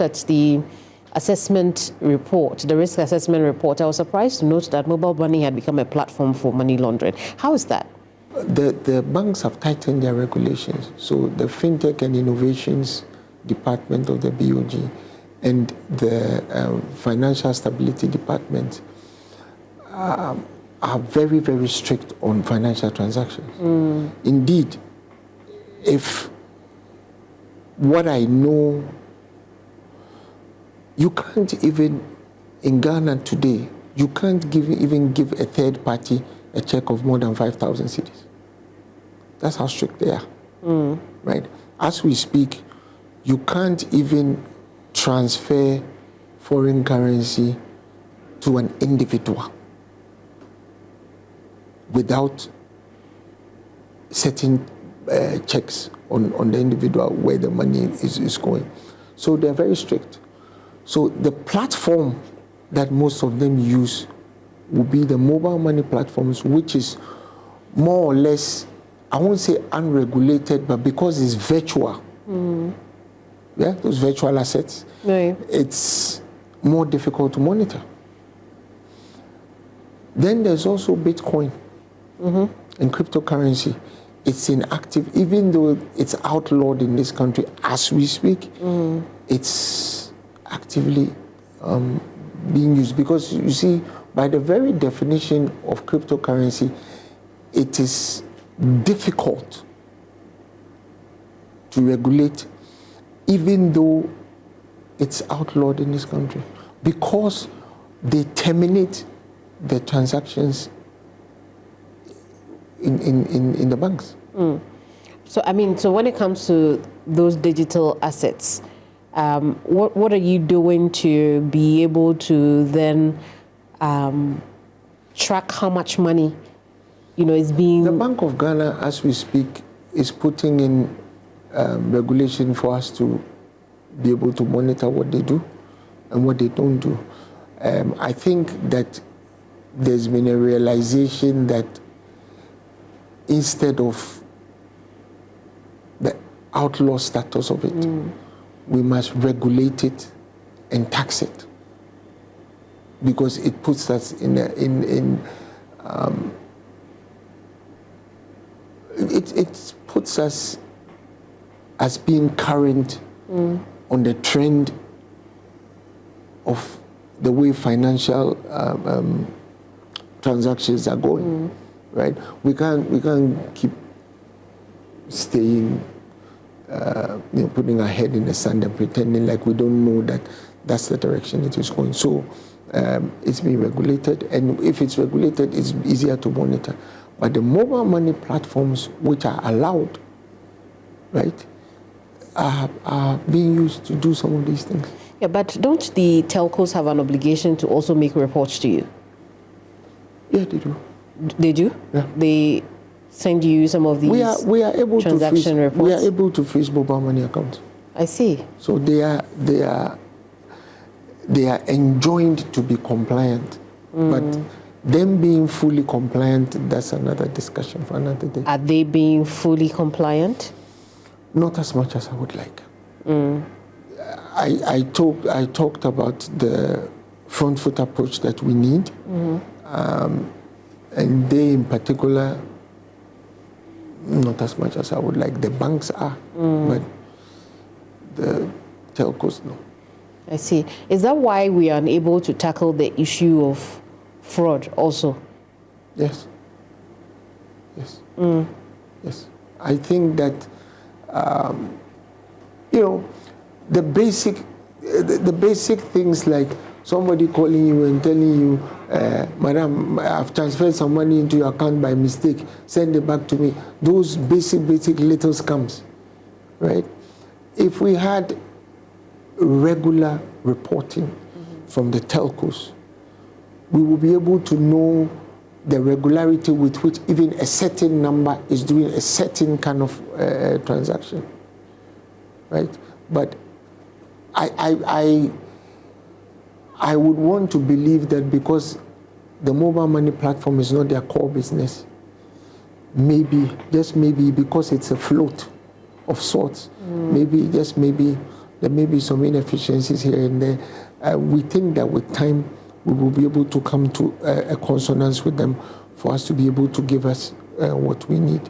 at the assessment report, the risk assessment report, I was surprised to note that mobile money had become a platform for money laundering. How is that? The banks have tightened their regulations. So the Fintech and Innovations Department of the BOG and the Financial Stability Department are very, very strict on financial transactions. Indeed, if what I know, you can't even, in Ghana today, you can't even give a third party a check of more than 5,000 cedis. That's how strict they are, right? As we speak, you can't even transfer foreign currency to an individual without setting checks on the individual where the money is going. So they're very strict. So the platform that most of them use will be the mobile money platforms, which is more or less, I won't say unregulated, but because it's virtual, yeah, those virtual assets, right, it's more difficult to monitor. Then there's also Bitcoin and cryptocurrency. It's inactive, even though it's outlawed in this country as we speak. It's actively being used because, you see, by the very definition of cryptocurrency, it is difficult to regulate, even though it's outlawed in this country, because they terminate the transactions in the banks. So, I mean, so when it comes to those digital assets, what are you doing to be able to then track how much money, is being... The Bank of Ghana, as we speak, is putting in regulation for us to be able to monitor what they do and what they don't do. I think that there's been a realization that instead of the outlaw status of it, we must regulate it and tax it, because it puts us it puts us as being current on the trend of the way financial transactions are going, right? We can't keep staying, putting our head in the sand and pretending like we don't know that that's the direction it is going. So it's being regulated, and if it's regulated, it's easier to monitor. But the mobile money platforms, which are allowed, right, are being used to do some of these things. Yeah, but don't the telcos have an obligation to also make reports to you? Yeah, they do. They do? Yeah. They send you some of these we are able transaction to reports? We are able to freeze mobile money accounts. I see. So they are enjoined to be compliant, but them being fully compliant, that's another discussion for another day. Are they being fully compliant? Not as much as I would like. I talked about the front foot approach that we need, and they in particular, not as much as I would like. The banks are, but the telcos, no. I see. Is that why we are unable to tackle the issue of fraud also? Yes. Yes. Yes. I think that, the basic things like somebody calling you and telling you, Madam, I've transferred some money into your account by mistake, send it back to me. Those basic little scams, right? If we had regular reporting from the telcos, we will be able to know the regularity with which even a certain number is doing a certain kind of transaction, right? But I would want to believe that because the mobile money platform is not their core business, maybe, just maybe, because it's a float of sorts, maybe, just maybe, there may be some inefficiencies here and there. We think that with time, we will be able to come to a consonance with them for us to be able to give us what we need.